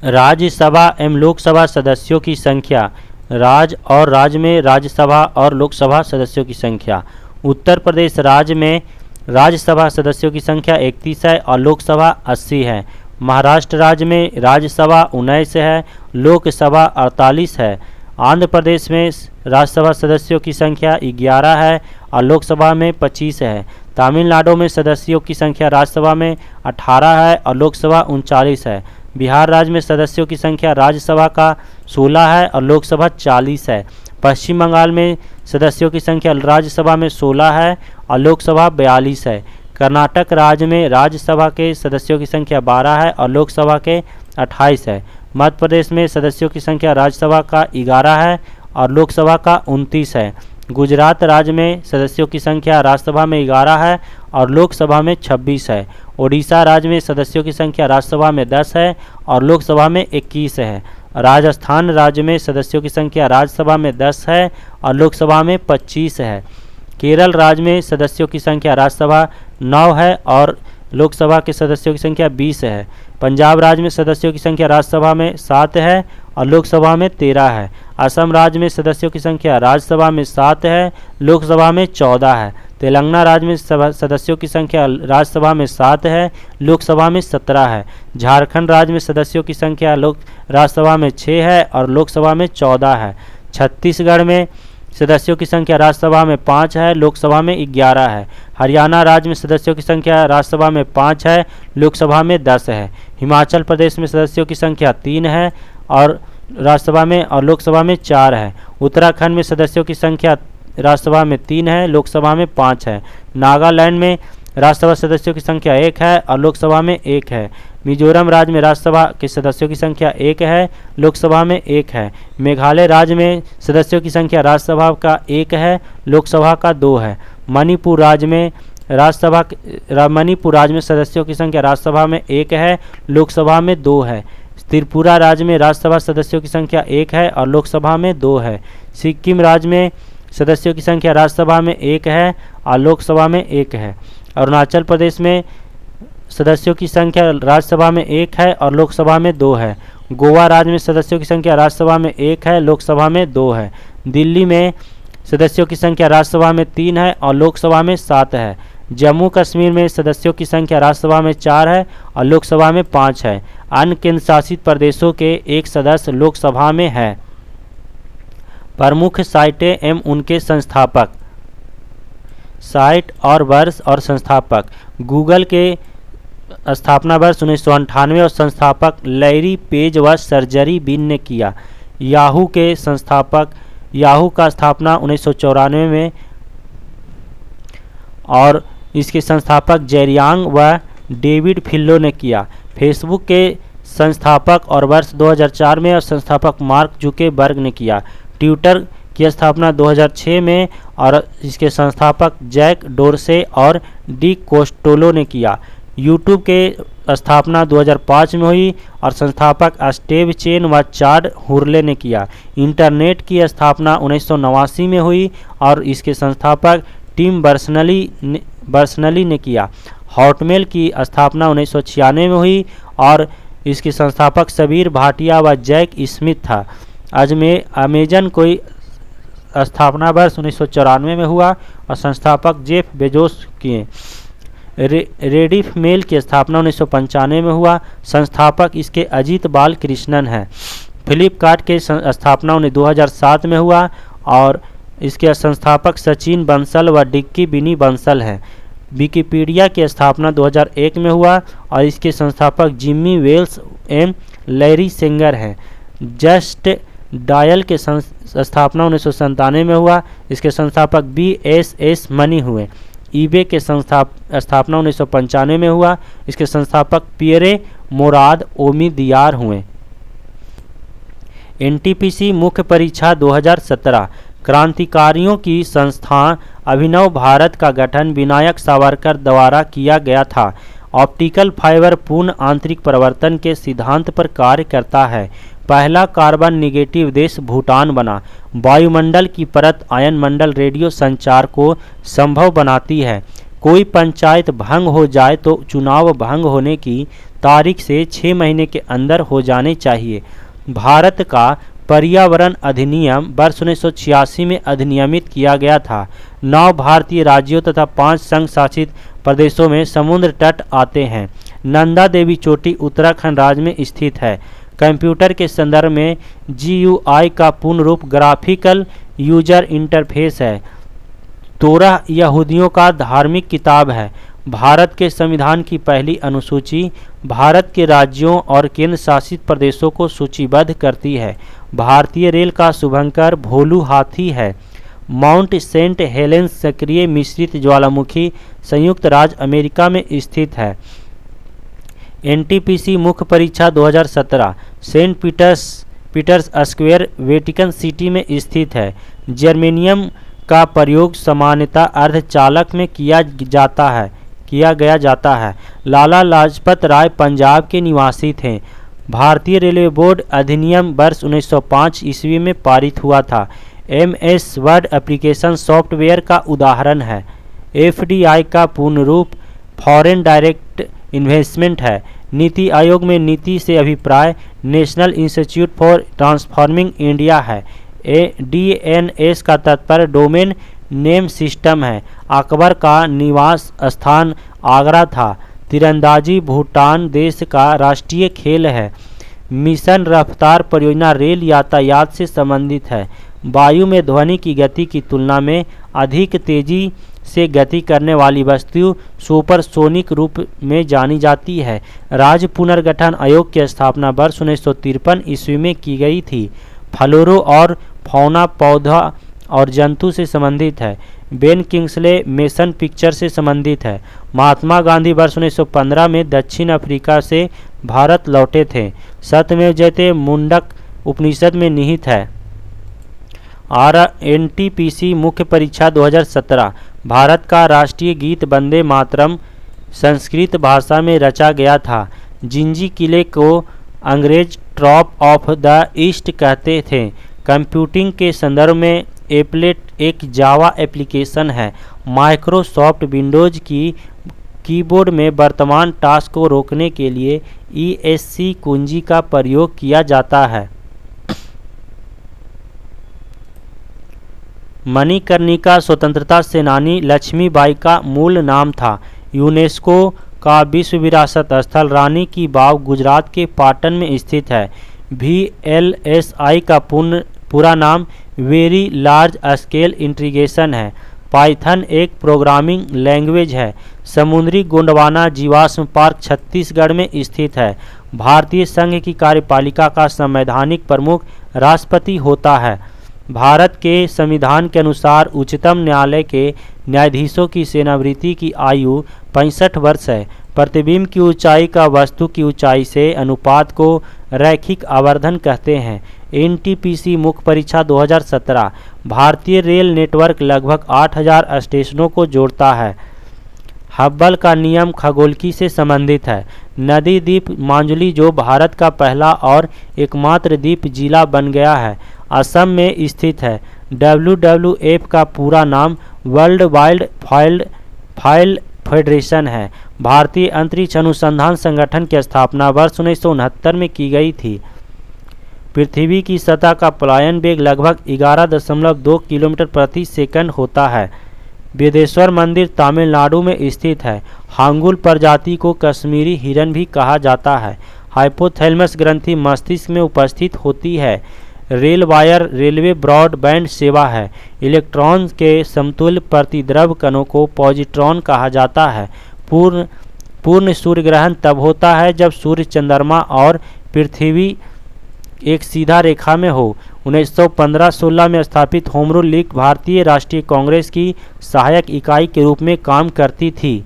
राज्यसभा एवं लोकसभा सदस्यों की संख्या। राज्य में राज्यसभा और लोकसभा सदस्यों की संख्या। उत्तर प्रदेश राज्य में राज्यसभा सदस्यों की संख्या 31 है और लोकसभा 80 है। महाराष्ट्र राज्य में राज्यसभा 19 है, लोकसभा 48 है। आंध्र प्रदेश में राज्यसभा सदस्यों की संख्या 11 है और लोकसभा में 25 है। तमिलनाडु में सदस्यों की संख्या राज्यसभा में 18 है और लोकसभा 39 है। बिहार राज्य में सदस्यों की संख्या राज्यसभा का 16 है और लोकसभा 40 है। पश्चिम बंगाल में सदस्यों की संख्या राज्यसभा में 16 है और लोकसभा 42 है। कर्नाटक राज्य में राज्यसभा के सदस्यों की संख्या 12 है और लोकसभा के 28 है। मध्य प्रदेश में सदस्यों की संख्या राज्यसभा का 11 है और लोकसभा का 29 है। गुजरात राज्य में सदस्यों की संख्या राज्यसभा में 11 है और लोकसभा में 26 है। ओडिशा राज्य में सदस्यों की संख्या राज्यसभा में 10 है और लोकसभा में 21 है। राजस्थान राज्य में सदस्यों की संख्या राज्यसभा में 10 है और लोकसभा में 25 है। केरल राज्य में सदस्यों की संख्या राज्यसभा 9 है और लोकसभा के सदस्यों की संख्या 20 है। पंजाब राज्य में सदस्यों की संख्या राज्यसभा में 7 है और लोकसभा में 13 है। असम राज्य में सदस्यों की संख्या राज्यसभा में 7 है, लोकसभा में 14 है। तेलंगाना राज्य में सदस्यों की संख्या राज्यसभा में 7 है, लोकसभा में 17 है। झारखंड राज्य में सदस्यों की संख्या राज्यसभा में 6 है और लोकसभा में 14 है। छत्तीसगढ़ में सदस्यों की संख्या राज्यसभा में 5 है, लोकसभा में 11 है। हरियाणा राज्य में सदस्यों की संख्या राज्यसभा में 5 है, लोकसभा में 10 है। हिमाचल प्रदेश में सदस्यों की संख्या 3 है और राज्यसभा में और लोकसभा में 4 है। उत्तराखंड में सदस्यों की संख्या राज्यसभा में 3 है, लोकसभा में 5 है। नागालैंड में राज्यसभा सदस्यों की संख्या 1 है और लोकसभा में 1 है। मिजोरम राज्य में राज्यसभा के सदस्यों की संख्या 1 है, लोकसभा में 1 है। मेघालय राज्य में सदस्यों की संख्या राज्यसभा का 1 है, लोकसभा का 2 है। मणिपुर राज्य में सदस्यों की संख्या राज्यसभा में 1 है, लोकसभा में 2 है। त्रिपुरा राज्य में राज्यसभा सदस्यों की संख्या 1 है और लोकसभा में 2 है। सिक्किम राज्य में सदस्यों की संख्या राज्यसभा में 1 है और लोकसभा में 1 है। अरुणाचल प्रदेश में सदस्यों की संख्या राज्यसभा में 1 है और लोकसभा में 2 है। गोवा राज्य में सदस्यों की संख्या राज्यसभा में 1 है, लोकसभा में 2 है। दिल्ली में सदस्यों की संख्या राज्यसभा में 3 है और लोकसभा में 7 है। जम्मू कश्मीर में सदस्यों की संख्या राज्यसभा में 4 है और लोकसभा में 5 है। अन्य केंद्र शासित प्रदेशों के 1 सदस्य लोकसभा में है। प्रमुख साइटें एवं उनके संस्थापक। साइट और वर्ष और संस्थापक। गूगल के स्थापना वर्ष 1998 और संस्थापक लैरी पेज व सर्जरी बिन ने किया। याहू का स्थापना 1994 में और इसके संस्थापक जेरियांग व डेविड फिल्लो ने किया। फेसबुक के संस्थापक और वर्ष 2004 में और संस्थापक मार्क जुकरबर्ग ने किया। ट्विटर की स्थापना 2006 में और इसके संस्थापक जैक डोरसे और डी कोस्टेलो ने किया। यूट्यूब के स्थापना 2005 में हुई और संस्थापक स्टीव चेन व चाड हुरले ने किया। इंटरनेट की स्थापना 1989 में हुई और इसके संस्थापक टिम बर्नर्स-ली ने किया। हॉटमेल की स्थापना 1996 में हुई और इसके संस्थापक सबीर भाटिया व जैक स्मिथ था। अमेजन कोई स्थापना वर्ष 1994 में हुआ और संस्थापक जेफ बेजोस किए। रेडिफ मेल की स्थापना 1995 में हुआ, संस्थापक इसके अजीत बाल कृष्णन है। फ्लिपकार्ट के स्थापना 2007 में हुआ और इसके संस्थापक सचिन बंसल व डिक्की बिनी बंसल हैं। विकिपीडिया की स्थापना 2001 में हुआ और इसके संस्थापक जिम्मी वेल्स एवं लैरी सेंगर हैं। जस्ट डायल के स्थापना 1997 में हुआ, इसके संस्थापक BSS मनी हुए। ईबे के स्थापना 1995 में हुआ, इसके संस्थापक पियरे मोराद ओमिदियार हुए। NTPC मुख्य परीक्षा 2017। क्रांतिकारियों की संस्था अभिनव भारत का गठन विनायक सावरकर द्वारा किया गया था। ऑप्टिकल फाइबर पूर्ण आंतरिक परिवर्तन के सिद्धांत पर कार्य करता है। पहला कार्बन निगेटिव देश भूटान बना। वायुमंडल की परत आयनमंडल रेडियो संचार को संभव बनाती है। कोई पंचायत भंग हो जाए तो चुनाव भंग होने की तारीख से 6 महीने के अंदर हो जाने चाहिए। भारत का पर्यावरण अधिनियम वर्ष 1986 में अधिनियमित किया गया था। 9 भारतीय राज्यों तथा 5 संघ शासित प्रदेशों में समुद्र तट आते हैं। नंदा देवी चोटी उत्तराखंड राज्य में स्थित है। कंप्यूटर के संदर्भ में GUI का पूर्ण रूप ग्राफिकल यूजर इंटरफेस है। तोराह यहूदियों का धार्मिक किताब है। भारत के संविधान की पहली अनुसूची भारत के राज्यों और केंद्र शासित प्रदेशों को सूचीबद्ध करती है। भारतीय रेल का शुभंकर भोलू हाथी है। माउंट सेंट हेलेंस सक्रिय मिश्रित ज्वालामुखी संयुक्त राज्य अमेरिका में स्थित है। NTPC मुख्य परीक्षा 2017 Saint Peter's Square Vatican City में स्थित है। जर्मेनियम का प्रयोग सामान्यतः अर्धचालक में किया गया जाता है। लाला लाजपत राय पंजाब के निवासी थे। भारतीय रेलवे बोर्ड अधिनियम वर्ष 1905 ईस्वी में पारित हुआ था। MS वर्ड एप्लीकेशन सॉफ्टवेयर का उदाहरण है। FDI का पूर्ण रूप फॉरेन डायरेक्ट इन्वेस्टमेंट है। नीति आयोग में नीति से अभिप्राय national institute for transforming India है। DNS का तात्पर्य डोमेन नेम सिस्टम है। अकबर का निवास स्थान आगरा था। तीरंदाजी भूटान देश का राष्ट्रीय खेल है। मिशन रफ्तार परियोजना रेल यातायात से संबंधित है। वायु में ध्वनि की गति की तुलना में अधिक तेजी से गति करने वाली वस्तु सुपरसोनिक रूप में जानी जाती है। राज्य पुनर्गठन आयोग की स्थापना वर्ष 1953 ईस्वी में की गई थी। फ्लोरा और फौना पौधा और जंतु से संबंधित है। बेन किंग्सले मेसन पिक्चर से संबंधित है। महात्मा गांधी वर्ष 1915 में दक्षिण अफ्रीका से भारत लौटे थे। सत्यमेव जयते मुंडक उपनिषद में निहित है। NTPC मुख्य परीक्षा 2017 भारत का राष्ट्रीय गीत वंदे मातरम संस्कृत भाषा में रचा गया था। जिंजी किले को अंग्रेज ट्रॉप ऑफ द ईस्ट कहते थे। कंप्यूटिंग के संदर्भ में एप्लेट एक जावा एप्लीकेशन है। माइक्रोसॉफ्ट विंडोज की कीबोर्ड में वर्तमान टास्क को रोकने के लिए ESC कुंजी का प्रयोग किया जाता है। मणिकर्णिका स्वतंत्रता सेनानी लक्ष्मीबाई का मूल नाम था। यूनेस्को का विश्व विरासत स्थल रानी की बाव गुजरात के पाटन में स्थित है। VLSI का पूरा नाम वेरी लार्ज स्केल इंटीग्रेशन है। पाइथन एक प्रोग्रामिंग लैंग्वेज है। समुद्री गोंडवाना जीवाश्म पार्क छत्तीसगढ़ में स्थित है। भारतीय संघ की कार्यपालिका का संवैधानिक प्रमुख राष्ट्रपति होता है। भारत के संविधान के अनुसार उच्चतम न्यायालय के न्यायाधीशों की सेवानिवृत्ति की आयु 65 वर्ष है। प्रतिबिंब की ऊंचाई का वस्तु की ऊंचाई से अनुपात को रैखिक आवर्धन कहते हैं। NTPC मुख्य परीक्षा 2017 भारतीय रेल नेटवर्क लगभग 8000 स्टेशनों को जोड़ता है। हब्बल का नियम खगोलकी से संबंधित है। नदी द्वीप मांजुली जो भारत का पहला और एकमात्र द्वीप जिला बन गया है, असम में स्थित है। WWF का पूरा नाम वर्ल्ड वाइल्ड फाइल फेडरेशन है। भारतीय अंतरिक्ष अनुसंधान संगठन की स्थापना वर्ष 1969 में की गई थी। पृथ्वी की सतह का पलायन वेग लगभग 11.2 किलोमीटर प्रति सेकंड होता है। बेदेश्वर मंदिर तमिलनाडु में स्थित है। हांगुल प्रजाति को कश्मीरी हिरन भी कहा जाता है। हाइपोथैलेमस ग्रंथि मस्तिष्क में उपस्थित होती है। रेल वायर रेलवे ब्रॉडबैंड सेवा है। इलेक्ट्रॉन के समतुल्य प्रतिद्रव कणों को पॉजिट्रॉन कहा जाता है। पूर्ण सूर्य ग्रहण तब होता है जब सूर्य, चंद्रमा और पृथ्वी एक सीधा रेखा में हो। 1915-16 में स्थापित होम रूल लीग भारतीय राष्ट्रीय कांग्रेस की सहायक इकाई के रूप में काम करती थी।